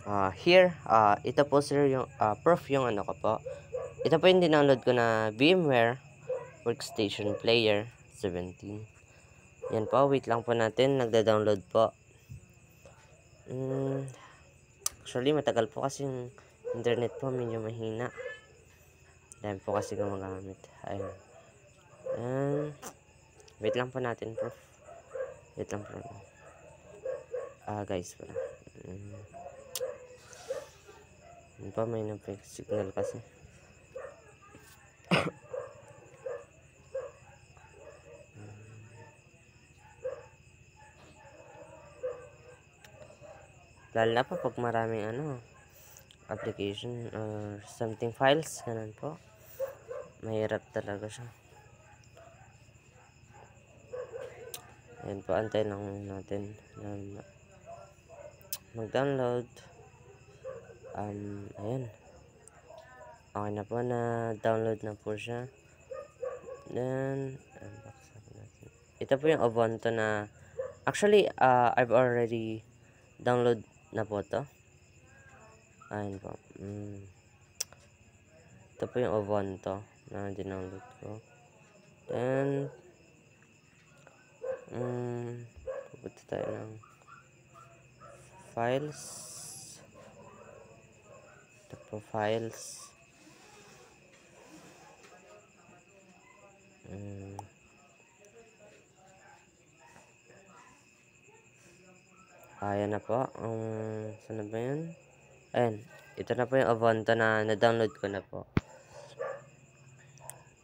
Ito po sir yung proof yung ano ko po. Ito po yung dinownload ko na VMware Workstation Player 17. Yan po, wait lang po natin, nagda-download po. Actually, matagal po kasi yung internet po, medyo mahina. Dahil po kasi gumagamit. Ayun. Wait lang po natin, prof. Wait lang po. Guys pala. Yun pa, may signal kasi. Lalo na po pag maraming application or something files, ganun po. Mahirap talaga siya. Ayan po, antayin lang natin na mag-download. Ayan. Okay na po, na download na po siya. Then, ito po yung Ubuntu na actually, I've already download na po to. Ayan po. Ito po yung Ubuntu na dinownload ko. Then, pupunta tayo ng files. Ito po, files. Ayan na po. Saan na ba yun? Ayan. Ito na po yung Ubuntu na na-download ko na po.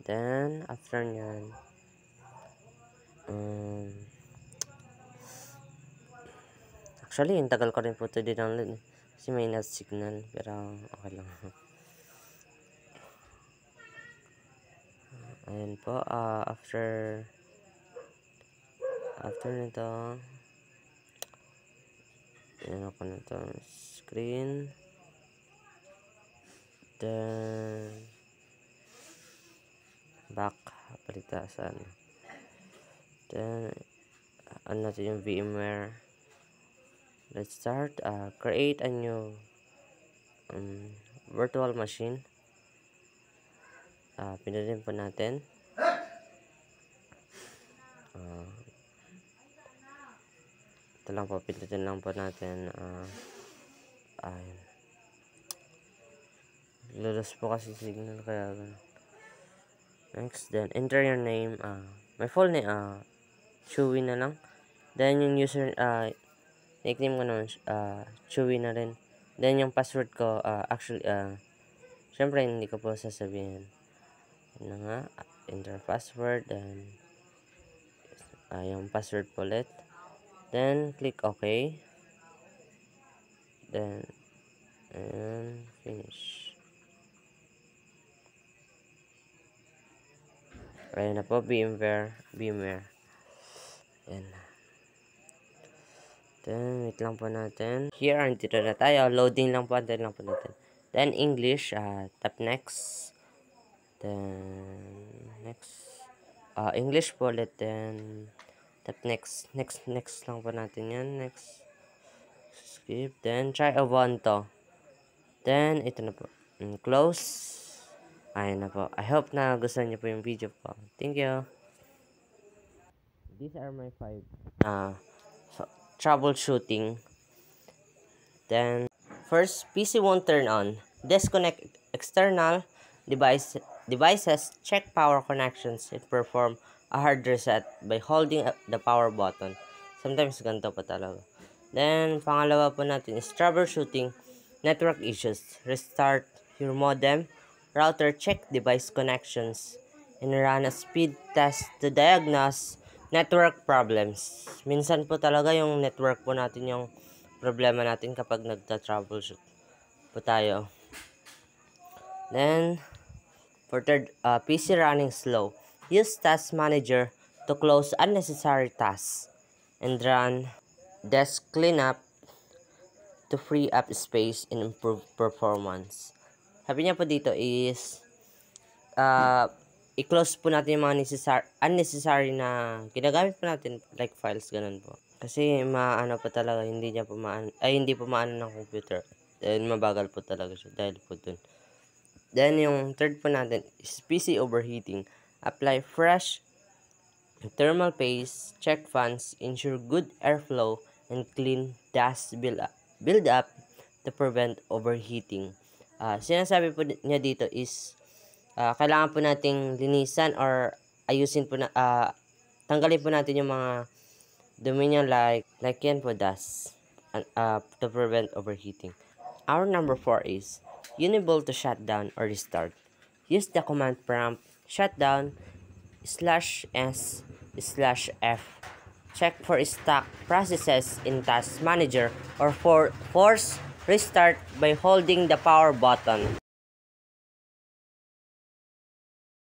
Then, after nyan, actually, yung tagal ko rin po ito di-download. Kasi may signal. Pero, okay lang. Ayan po. After nito, ayan ako na ito. Screen. Then, back. Palita saan. Then, natin yung VMware. Let's start. Create a new virtual machine. Pindutin po natin. Ito lang po, pindutin lang po natin. Ayun. Lulus po kasi signal, kaya next, then enter your name. My full name, Chewy na lang. Then yung user, nickname ko naman, Chewy na rin. Then yung password ko, actually, syempre hindi ko po sasabihin. Yun na nga, enter password, then yung password po ulit. Then click OK. Then and finish. Ayan na po, VMware. Ayan. Then, wait lang po natin. Here, dito na tayo. Loading lang po. Antayin lang po natin. Then, English. Tap next. Then, next. English po ulit. Then, tap next. Next lang po natin yan. Next. Skip. Then, try Ubuntu. Then, ito na po. Close. Ayan na po. I hope na gustuhan niyo po yung video po. Thank you. These are my 5 troubleshooting. Then, first, PC won't turn on. Disconnect external devices, check power connections, and perform a hard reset by holding up the power button. Sometimes ganito pa talaga. Then, pangalawa po natin is troubleshooting network issues. Restart your modem, router, check device connections, and run a speed test to diagnose network problems. Minsan po talaga yung network po natin yung problema natin kapag nagta-troubleshoot po tayo. Then, for third, PC running slow. Use Task Manager to close unnecessary tasks and run desk cleanup to free up space and improve performance. Sabi niya po dito is i-close po natin yung mga unnecessary na ginagamit po natin, like files, ganun po. Kasi maano pa talaga, hindi po maano ng computer. Then, mabagal po talaga siya dahil po dun. Then, yung third po natin is PC overheating. Apply fresh thermal paste, check fans, ensure good airflow, and clean dust build up to prevent overheating. Sinasabi po niya dito is kailangan po nating linisan or ayusin po na tanggalin po natin yung mga dumi niya like yan po dust to prevent overheating. Our number 4 is unable to shut down or restart. Use the command prompt shutdown /s/f. Check for stuck processes in Task Manager or force restart by holding the power button.